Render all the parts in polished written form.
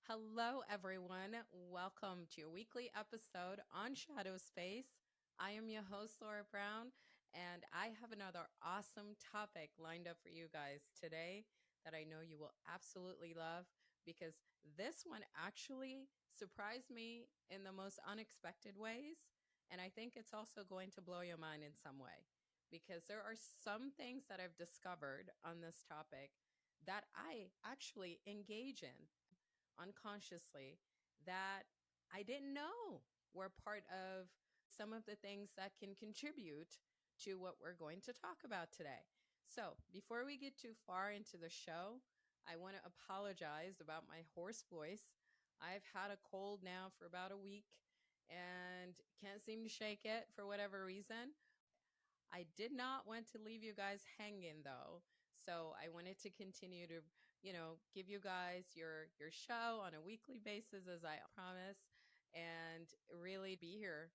Hello, everyone. Welcome to your weekly episode on Shadow Space. I am your host, Laura Brown, and I have another awesome topic lined up for you guys today that I know you will absolutely love because this one actually surprised me in the most unexpected ways. And I think it's also going to blow your mind in some way because there are some things that I've discovered on this topic that I actually engage in unconsciously that I didn't know were part of some of the things that can contribute to what we're going to talk about today. So, before we get too far into the show, I want to apologize about my hoarse voice. I've had a cold now for about a week and can't seem to shake it for whatever reason. I did not want to leave you guys hanging though. So I wanted to continue to, give you guys your show on a weekly basis as I promise and really be here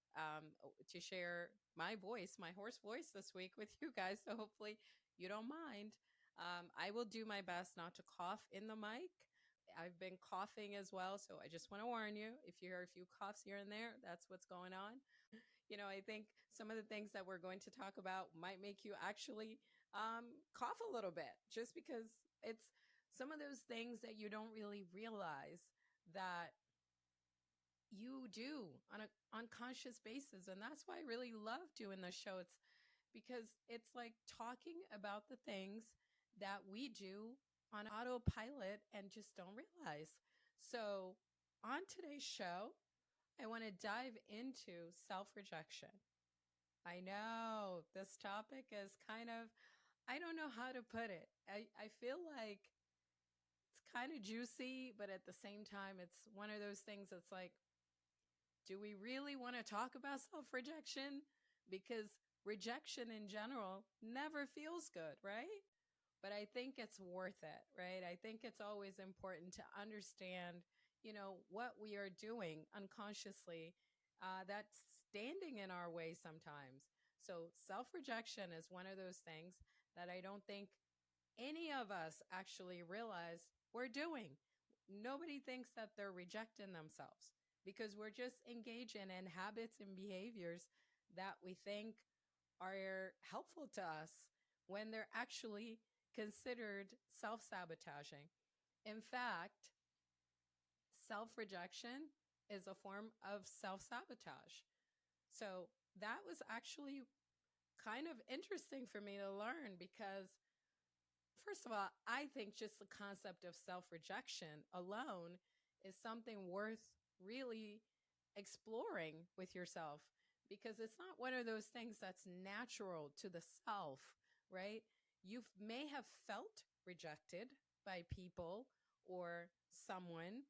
to share my voice, my hoarse voice this week with you guys. So hopefully you don't mind. I will do my best not to cough in the mic. I've been coughing as well. So I just want to warn you if you hear a few coughs here and there, that's what's going on. I think some of the things that we're going to talk about might make you actually cough a little bit just because it's some of those things that you don't really realize that you do on an unconscious basis. And that's why I really love doing this show. It's because it's like talking about the things that we do on autopilot and just don't realize. So, on today's show, I want to dive into self rejection. I know this topic is kind of, I don't know how to put it. I feel like it's kind of juicy, but at the same time, it's one of those things that's like, do we really want to talk about self rejection? Because rejection in general never feels good, right? But I think it's worth it, right? I think it's always important to understand, what we are doing unconsciously that's standing in our way sometimes. So self rejection is one of those things that I don't think any of us actually realize we're doing. Nobody thinks that they're rejecting themselves because we're just engaging in habits and behaviors that we think are helpful to us when they're actually considered self sabotaging. In fact, self rejection is a form of self sabotage. So that was actually kind of interesting for me to learn because, first of all, I think just the concept of self rejection alone is something worth really exploring with yourself because it's not one of those things that's natural to the self, right? You may have felt rejected by people or someone.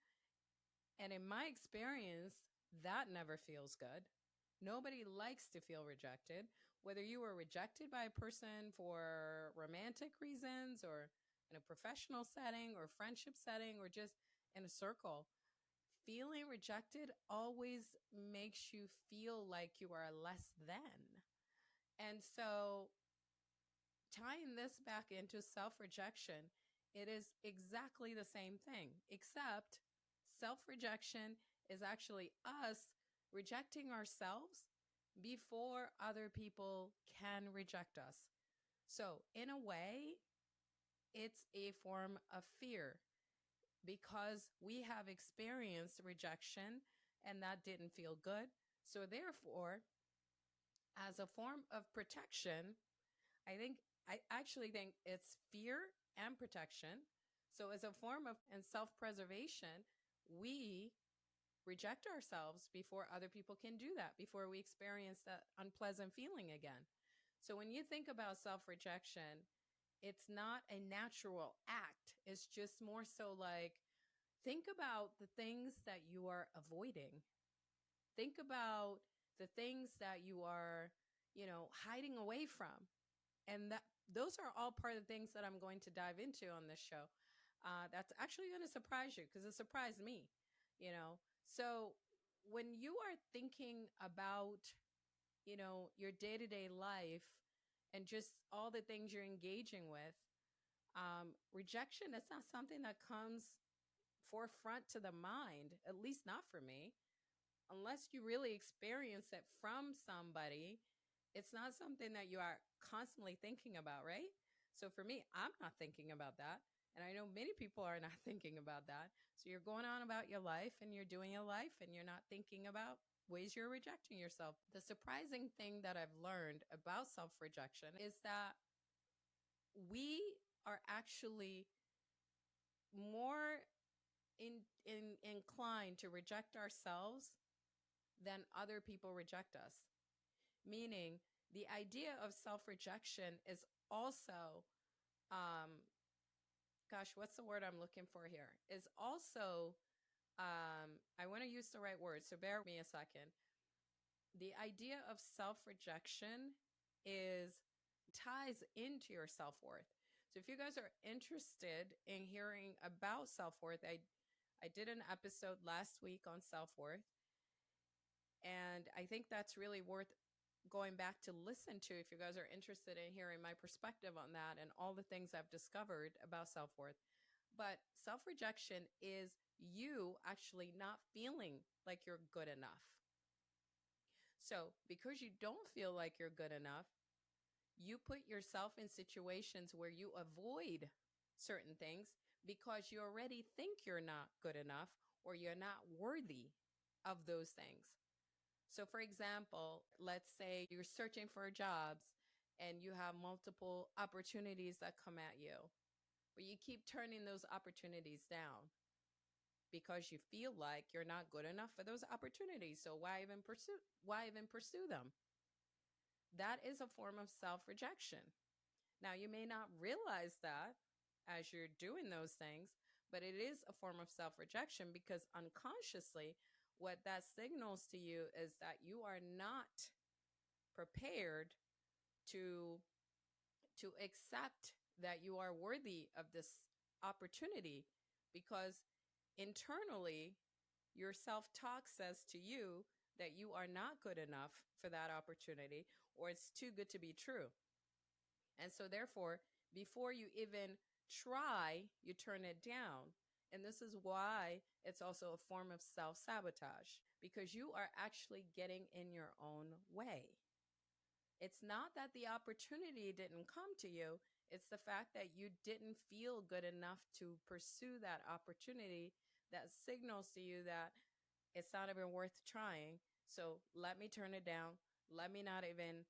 And in my experience, that never feels good. Nobody likes to feel rejected, whether you were rejected by a person for romantic reasons or in a professional setting or friendship setting or just in a circle. Feeling rejected always makes you feel like you are less than. And so, tying this back into self rejection, it is exactly the same thing, except self rejection is actually us rejecting ourselves before other people can reject us. So, in a way, it's a form of fear because we have experienced rejection and that didn't feel good. So, therefore, as a form of protection, I actually think it's fear and protection. So, as a form of and self preservation, we reject ourselves before other people can do that, before we experience that unpleasant feeling again. So, when you think about self rejection, it's not a natural act. It's just more so like, think about the things that you are avoiding. Think about the things that you are, hiding away from. And that those are all part of the things that I'm going to dive into on this show. That's actually going to surprise you because it surprised me, So when you are thinking about, your day to day life and just all the things you're engaging with, rejection is not something that comes forefront to the mind, at least not for me, unless you really experience it from somebody. It's not something that you are constantly thinking about, right? So for me, I'm not thinking about that. And I know many people are not thinking about that. So you're going on about your life and you're doing your life and you're not thinking about ways you're rejecting yourself. The surprising thing that I've learned about self rejection is that we are actually more inclined to reject ourselves than other people reject us. Meaning, the idea of self rejection is also, um, gosh, what's the word I'm looking for here? Is also, I want to use the right word, so bear with me a second. The idea of self rejection is ties into your self worth. So if you guys are interested in hearing about self worth, I did an episode last week on self worth, and I think that's really worth going back to listen to if you guys are interested in hearing my perspective on that and all the things I've discovered about self worth. But self rejection is you actually not feeling like you're good enough. So, because you don't feel like you're good enough, you put yourself in situations where you avoid certain things because you already think you're not good enough or you're not worthy of those things. So, for example, let's say you're searching for jobs and you have multiple opportunities that come at you, but you keep turning those opportunities down because you feel like you're not good enough for those opportunities. So why even pursue them? That is a form of self-rejection. Now, you may not realize that as you're doing those things, but it is a form of self-rejection because unconsciously what that signals to you is that you are not prepared to accept that you are worthy of this opportunity, because internally your self-talk says to you that you are not good enough for that opportunity, or it's too good to be true. And so therefore, before you even try, you turn it down. And this is why it's also a form of self-sabotage, because you are actually getting in your own way. It's not that the opportunity didn't come to you. It's the fact that you didn't feel good enough to pursue that opportunity that signals to you that it's not even worth trying. So let me turn it down. Let me not even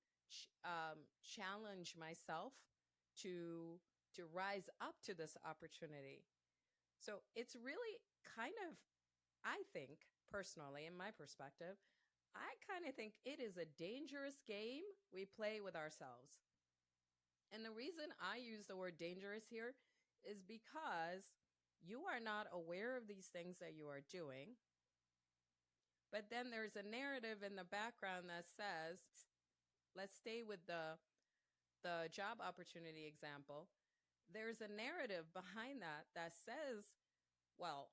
challenge myself to rise up to this opportunity. So it's really kind of, I think personally, in my perspective, I kind of think it is a dangerous game we play with ourselves. And the reason I use the word dangerous here is because you are not aware of these things that you are doing. But then there's a narrative in the background that says, let's stay with the job opportunity example. There's a narrative behind that that says, well,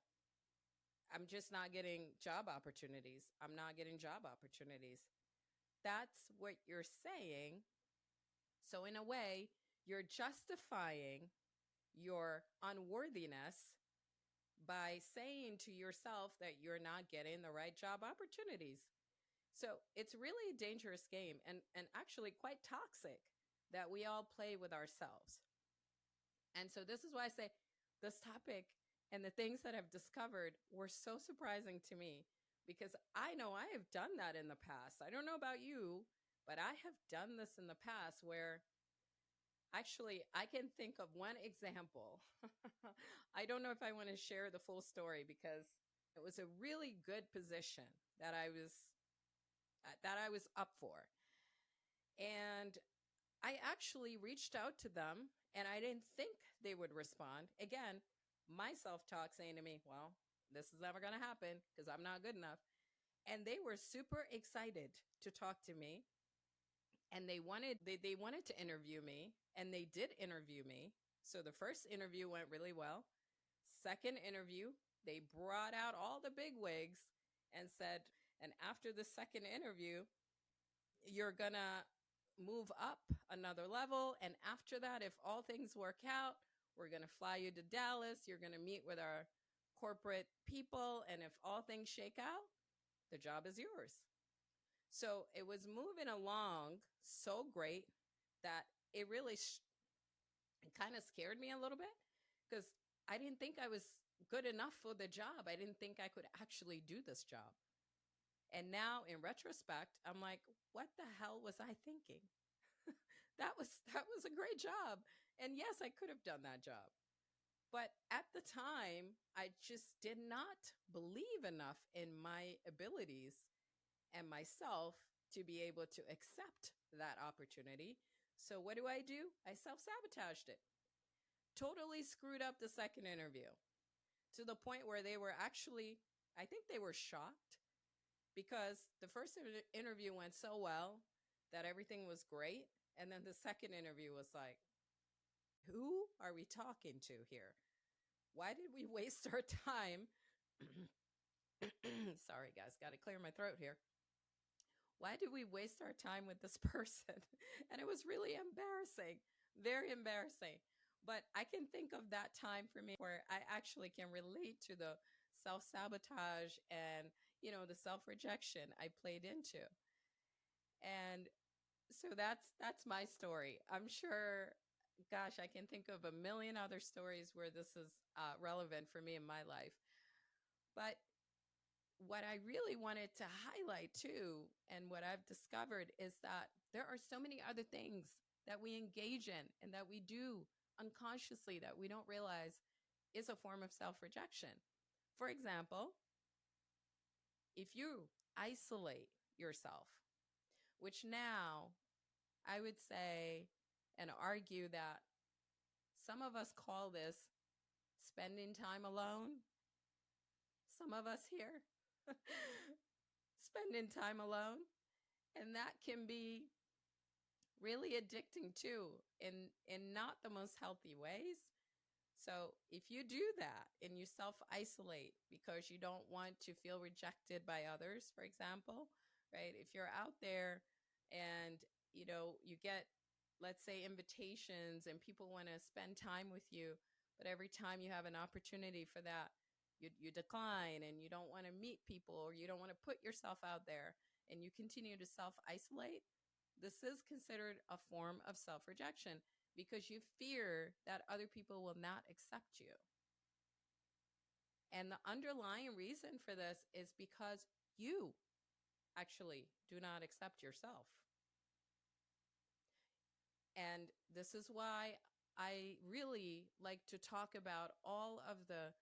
I'm just not getting job opportunities. I'm not getting job opportunities. That's what you're saying. So in a way, you're justifying your unworthiness by saying to yourself that you're not getting the right job opportunities. So it's really a dangerous game, and actually quite toxic that we all play with ourselves. And so this is why I say this topic and the things that I've discovered were so surprising to me, because I know I have done that in the past. I don't know about you, but I have done this in the past where actually I can think of one example. I don't know if I want to share the full story because it was a really good position that I was up for. And I actually reached out to them and I didn't think they would respond. Again, my self-talk saying to me, well, this is never going to happen because I'm not good enough. And they were super excited to talk to me. And they wanted to interview me, and they did interview me. So the first interview went really well. Second interview, they brought out all the big wigs and said, and after the second interview, you're gonna move up another level. And after that, if all things work out, we're gonna fly you to Dallas. You're gonna meet with our corporate people. And if all things shake out, the job is yours. So it was moving along so great that it really it kind of scared me a little bit because I didn't think I was good enough for the job. I didn't think I could actually do this job. And now in retrospect, I'm like, what the hell was I thinking? That was a great job. And yes, I could have done that job. But at the time, I just did not believe enough in my abilities and myself to be able to accept that opportunity. So what do? I self-sabotaged it. Totally screwed up the second interview to the point where they were actually, I think they were shocked because the first interview went so well that everything was great. And then the second interview was like, who are we talking to here? Why did we waste our time? Sorry, guys, got to clear my throat here. Why did we waste our time with this person? And it was really embarrassing, very embarrassing. But I can think of that time for me where I actually can relate to the self sabotage and, the self rejection I played into. And so that's my story. I'm sure, gosh, I can think of a million other stories where this is relevant for me in my life. But what I really wanted to highlight too, and what I've discovered is that there are so many other things that we engage in and that we do unconsciously that we don't realize is a form of self rejection. For example, if you isolate yourself, which now I would say and argue that some of us call this spending time alone. Some of us here spending time alone. And that can be really addicting too in not the most healthy ways. So if you do that and you self-isolate because you don't want to feel rejected by others, for example, right? If you're out there and you get, let's say, invitations and people want to spend time with you, but every time you have an opportunity for that, you decline and you don't want to meet people or you don't want to put yourself out there and you continue to self-isolate, this is considered a form of self-rejection because you fear that other people will not accept you. And the underlying reason for this is because you actually do not accept yourself. And this is why I really like to talk about all of the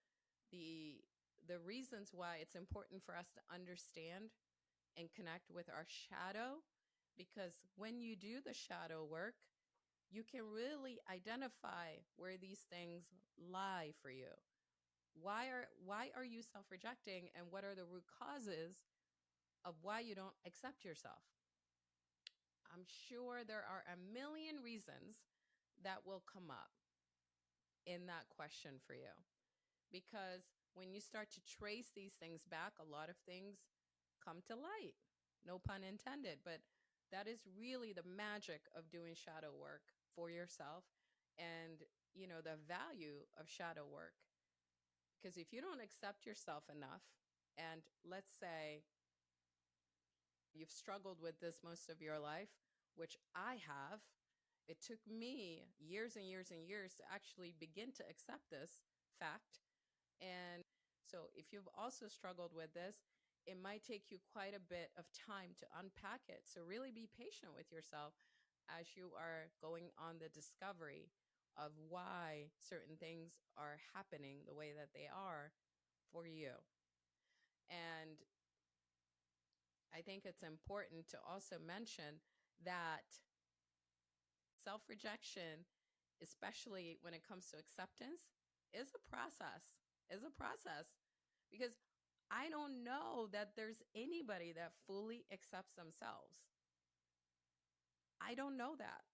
reasons why it's important for us to understand and connect with our shadow, because when you do the shadow work, you can really identify where these things lie for you. Why are you self-rejecting and what are the root causes of why you don't accept yourself? I'm sure there are a million reasons that will come up in that question for you. Because when you start to trace these things back, a lot of things come to light. No pun intended, but that is really the magic of doing shadow work for yourself and, the value of shadow work. Because if you don't accept yourself enough, and let's say you've struggled with this most of your life, which I have, it took me years and years and years to actually begin to accept this fact. And so if you've also struggled with this, it might take you quite a bit of time to unpack it. So really be patient with yourself as you are going on the discovery of why certain things are happening the way that they are for you. And I think it's important to also mention that self rejection, especially when it comes to acceptance, is a process, because I don't know that there's anybody that fully accepts themselves. I don't know that.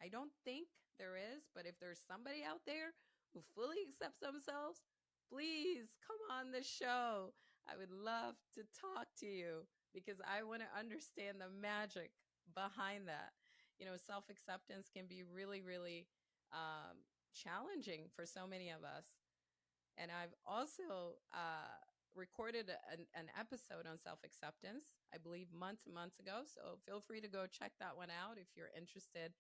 I don't think there is, but if there's somebody out there who fully accepts themselves, please come on the show. I would love to talk to you because I want to understand the magic behind that. Self acceptance can be really, really challenging for so many of us. And I've also recorded an episode on self acceptance, I believe months and months ago. So feel free to go check that one out if you're interested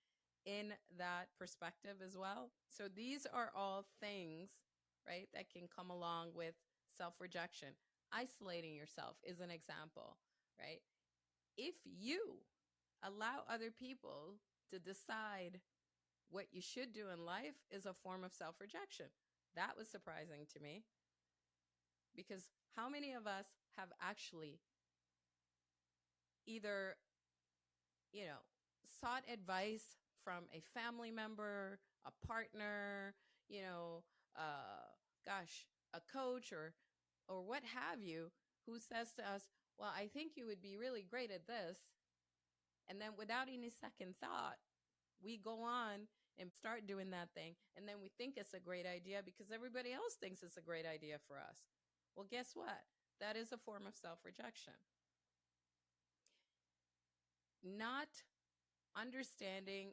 in that perspective as well. So these are all things, right, that can come along with self rejection. Isolating yourself is an example, right? If you allow other people to decide what you should do in life, is a form of self rejection. That was surprising to me because how many of us have actually either, you know, sought advice from a family member, a partner, you know, gosh, a coach or what have you, who says to us, "Well, I think you would be really great at this." And then without any second thought, we go on and start doing that thing. And then we think it's a great idea because everybody else thinks it's a great idea for us. Well, guess what? That is a form of self rejection. Not understanding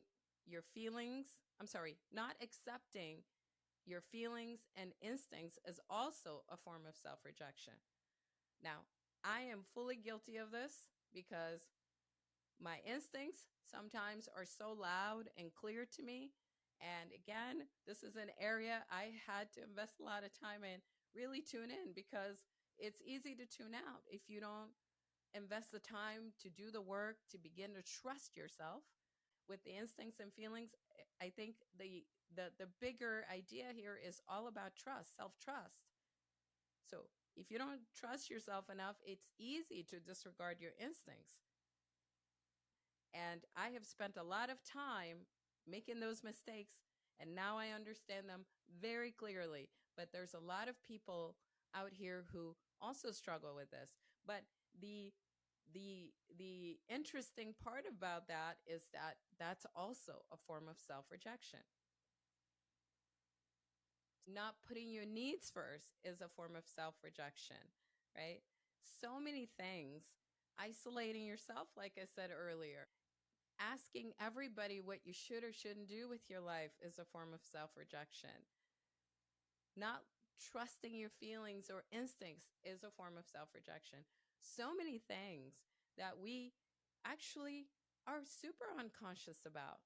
your feelings, I'm sorry, not accepting your feelings and instincts is also a form of self rejection. Now, I am fully guilty of this because my instincts sometimes are so loud and clear to me. And again, this is an area I had to invest a lot of time in, really tune in, because it's easy to tune out if you don't invest the time to do the work to begin to trust yourself with the instincts and feelings. I think the bigger idea here is all about trust, self-trust. So if you don't trust yourself enough, it's easy to disregard your instincts. And I have spent a lot of time making those mistakes, and now I understand them very clearly. But there's a lot of people out here who also struggle with this. But the the interesting part about that is that that's also a form of self-rejection. Not putting your needs first is a form of self-rejection, right? So many things. Isolating yourself, like I said earlier, asking everybody what you should or shouldn't do with your life is a form of self rejection. Not trusting your feelings or instincts is a form of self rejection. So many things that we actually are super unconscious about.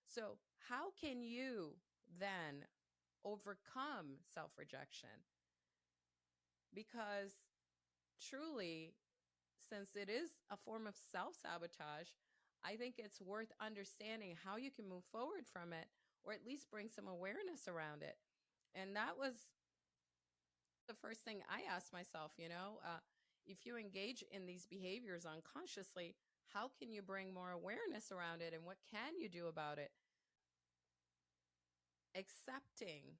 So, how can you then overcome self rejection? Because truly, since it is a form of self sabotage, I think it's worth understanding how you can move forward from it or at least bring some awareness around it. And that was the first thing I asked myself, if you engage in these behaviors unconsciously, how can you bring more awareness around it and what can you do about it? Accepting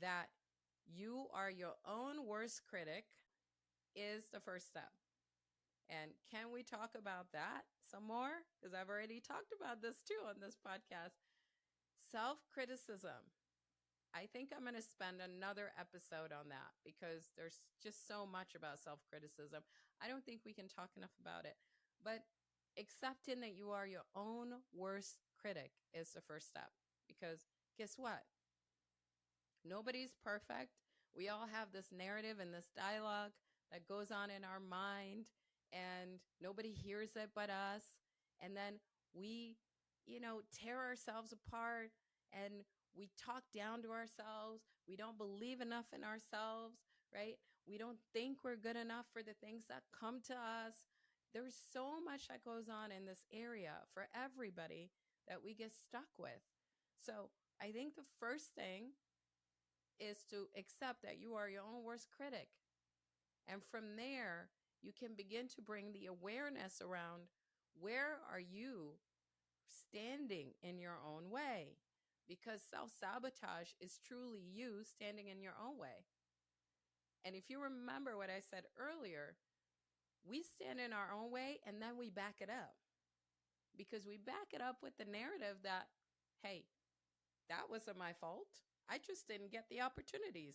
that you are your own worst critic is the first step. And can we talk about that some more? Because I've already talked about this too on this podcast. Self criticism. I think I'm going to spend another episode on that because there's just so much about self criticism. I don't think we can talk enough about it. But accepting that you are your own worst critic is the first step. Because guess what? Nobody's perfect. We all have this narrative and this dialogue that goes on in our mind, and nobody hears it but us. And then we, tear ourselves apart and we talk down to ourselves. We don't believe enough in ourselves, right? We don't think we're good enough for the things that come to us. There's so much that goes on in this area for everybody that we get stuck with. So I think the first thing is to accept that you are your own worst critic. And from there, you can begin to bring the awareness around where are you standing in your own way? Because self-sabotage is truly you standing in your own way. And if you remember what I said earlier, we stand in our own way and then we back it up. Because we back it up with the narrative that, hey, that wasn't my fault. I just didn't get the opportunities.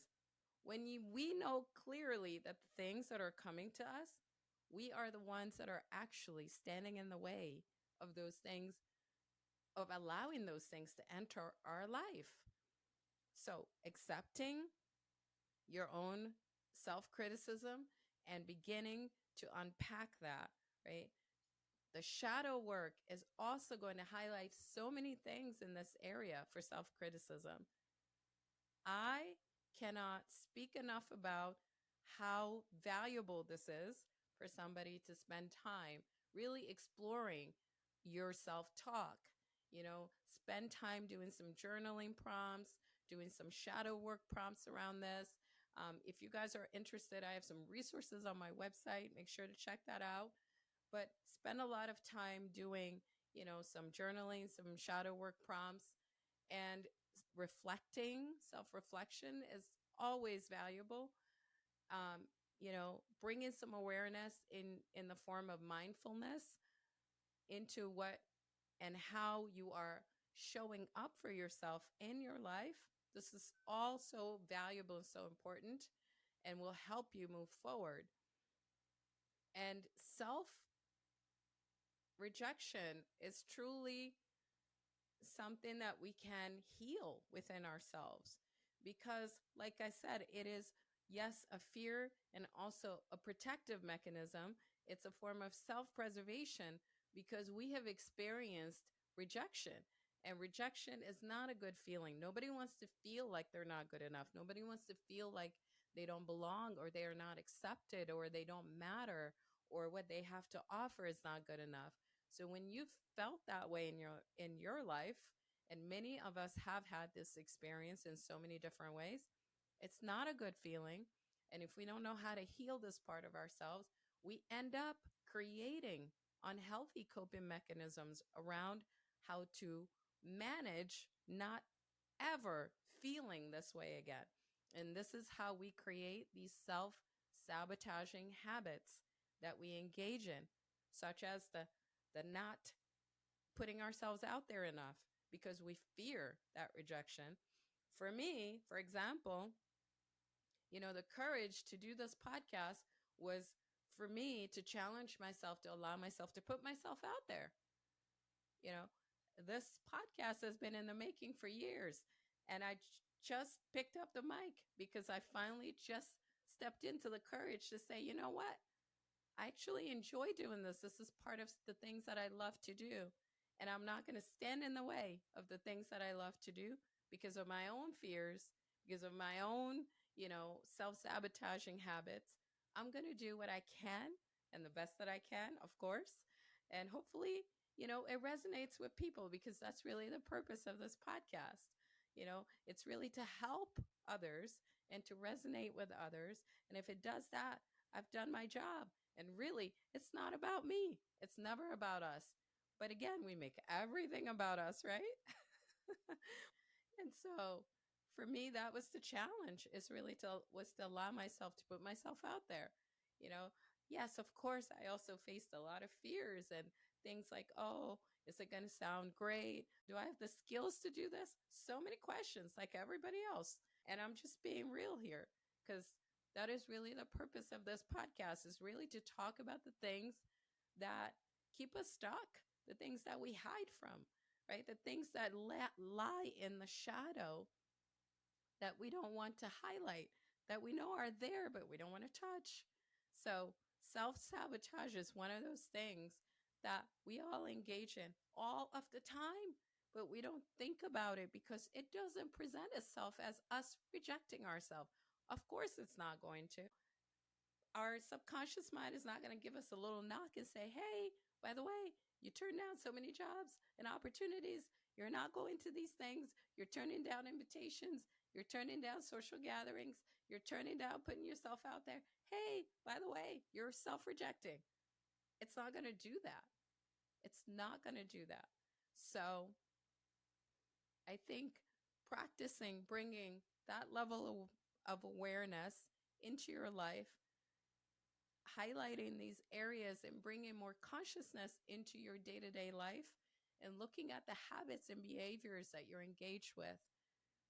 We know clearly that the things that are coming to us, we are the ones that are actually standing in the way of those things, of allowing those things to enter our life. So accepting your own self criticism and beginning to unpack that, right? The shadow work is also going to highlight so many things in this area for self criticism. I cannot speak enough about how valuable this is for somebody to spend time really exploring your self talk. Spend time doing some journaling prompts, doing some shadow work prompts around this. If you guys are interested, I have some resources on my website. Make sure to check that out. But spend a lot of time doing, some journaling, some shadow work prompts, and reflecting. Self reflection is always valuable. um, Bring in some awareness in the form of mindfulness into what and how you are showing up for yourself in your life. This is all so valuable and so important and will help you move forward. And self rejection is truly something that we can heal within ourselves. Because, like I said, it is, yes, a fear and also a protective mechanism. It's a form of self preservation because we have experienced rejection. And rejection is not a good feeling. Nobody wants to feel like they're not good enough. Nobody wants to feel like they don't belong or they are not accepted or they don't matter or what they have to offer is not good enough. So when you've felt that way in your life, and many of us have had this experience in so many different ways, it's not a good feeling. And if we don't know how to heal this part of ourselves, we end up creating unhealthy coping mechanisms around how to manage not ever feeling this way again. And this is how we create these self sabotaging habits that we engage in, such as the not putting ourselves out there enough because we fear that rejection. For me, for example, the courage to do this podcast was for me to challenge myself, to allow myself to put myself out there. You know, this podcast has been in the making for years, and I just picked up the mic because I finally just stepped into the courage to say, you know what? I actually enjoy doing this. This is part of the things that I love to do. And I'm not going to stand in the way of the things that I love to do because of my own fears, because of my own, self sabotaging habits. I'm going to do what I can and the best that I can, of course. And hopefully, it resonates with people because that's really the purpose of this podcast. It's really to help others and to resonate with others. And if it does that, I've done my job. And really, it's not about me. It's never about us. But again, we make everything about us, right? And so for me, that was the challenge, is really to allow myself to put myself out there. You know, yes, of course, I also faced a lot of fears and things like, oh, is it going to sound great? Do I have the skills to do this? So many questions, like everybody else. And I'm just being real here because that is really the purpose of this podcast, is really to talk about the things that keep us stuck, the things that we hide from, right? The things that lie in the shadow that we don't want to highlight, that we know are there, but we don't want to touch. So, self sabotage is one of those things that we all engage in all of the time, but we don't think about it because it doesn't present itself as us rejecting ourselves. Of course, it's not going to. Our subconscious mind is not going to give us a little knock and say, hey, by the way, you turn down so many jobs and opportunities. You're not going to these things. You're turning down invitations. You're turning down social gatherings. You're turning down putting yourself out there. Hey, by the way, you're self rejecting. It's not going to do that. It's not going to do that. So I think practicing bringing that level of awareness into your life, highlighting these areas and bringing more consciousness into your day to day life, and looking at the habits and behaviors that you're engaged with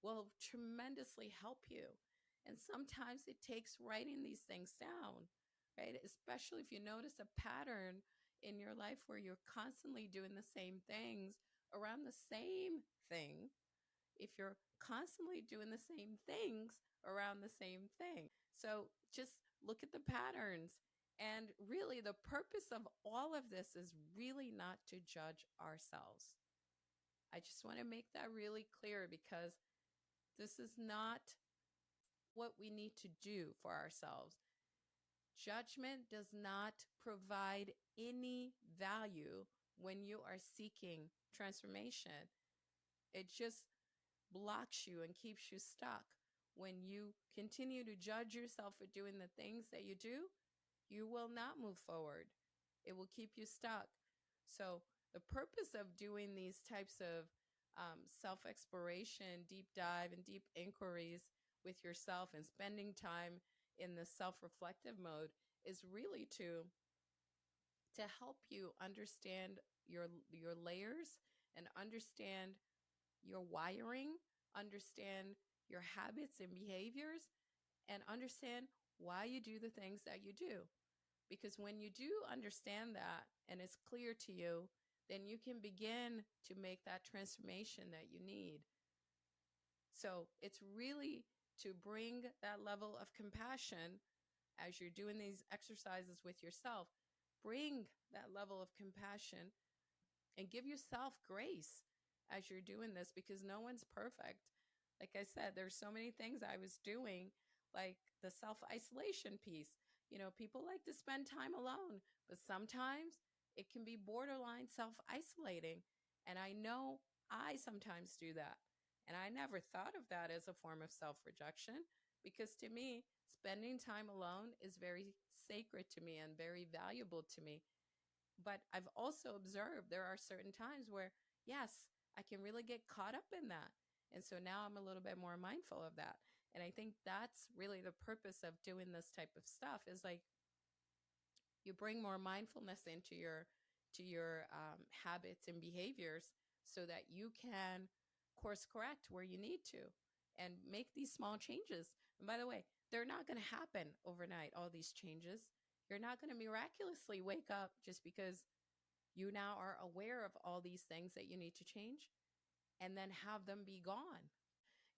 will tremendously help you. And sometimes it takes writing these things down, right? Especially if you notice a pattern in your life where you're constantly doing the same things around the same thing. If you're constantly doing the same things around the same thing. So just look at the patterns. And really, the purpose of all of this is really not to judge ourselves. I just want to make that really clear because this is not what we need to do for ourselves. Judgment does not provide any value when you are seeking transformation. It just blocks you and keeps you stuck. When you continue to judge yourself for doing the things that you do, you will not move forward. It will keep you stuck. So, the purpose of doing these types of self exploration, deep dive, and deep inquiries with yourself and spending time in the self reflective mode is really to help you understand your layers and understand your wiring, understand your habits and behaviors, and understand why you do the things that you do. Because when you do understand that and it's clear to you, then you can begin to make that transformation that you need. So it's really to bring that level of compassion as you're doing these exercises with yourself. Bring that level of compassion and give yourself grace as you're doing this because no one's perfect. Like I said, there's so many things I was doing, like the self isolation piece. People like to spend time alone, but sometimes it can be borderline self isolating. And I know I sometimes do that. And I never thought of that as a form of self rejection because to me, spending time alone is very sacred to me and very valuable to me. But I've also observed there are certain times where, yes, I can really get caught up in that. And so now I'm a little bit more mindful of that. And I think that's really the purpose of doing this type of stuff is like you bring more mindfulness into your habits and behaviors so that you can course correct where you need to and make these small changes. And by the way, they're not going to happen overnight, all these changes. You're not going to miraculously wake up just because you now are aware of all these things that you need to change and then have them be gone.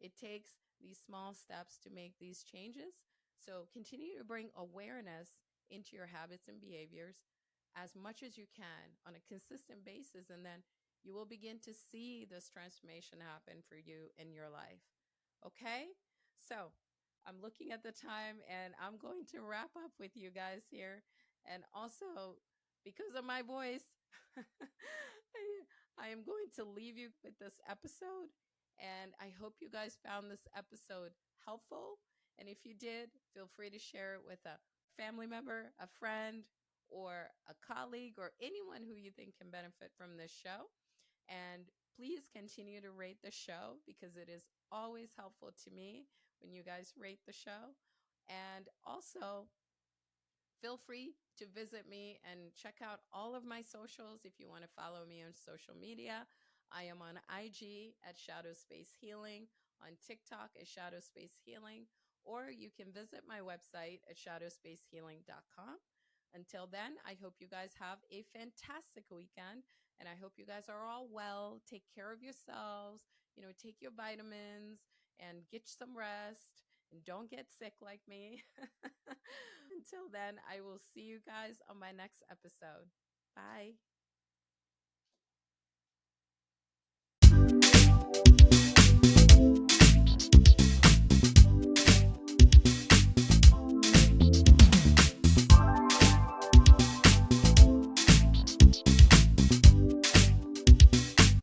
It takes these small steps to make these changes. So continue to bring awareness into your habits and behaviors as much as you can on a consistent basis. And then you will begin to see this transformation happen for you in your life. Okay? So I'm looking at the time and I'm going to wrap up with you guys here. And also, because of my voice, I am going to leave you with this episode. And I hope you guys found this episode helpful. And if you did, feel free to share it with a family member, a friend, or a colleague, or anyone who you think can benefit from this show. And please continue to rate the show because it is always helpful to me when you guys rate the show. And also, feel free to visit me and check out all of my socials if you want to follow me on social media. I am on IG at Shadow Space Healing, on TikTok at Shadow Space Healing, or you can visit my website at shadowspacehealing.com. Until then, I hope you guys have a fantastic weekend and I hope you guys are all well. Take care of yourselves, take your vitamins and get some rest and don't get sick like me. Until then, I will see you guys on my next episode. Bye.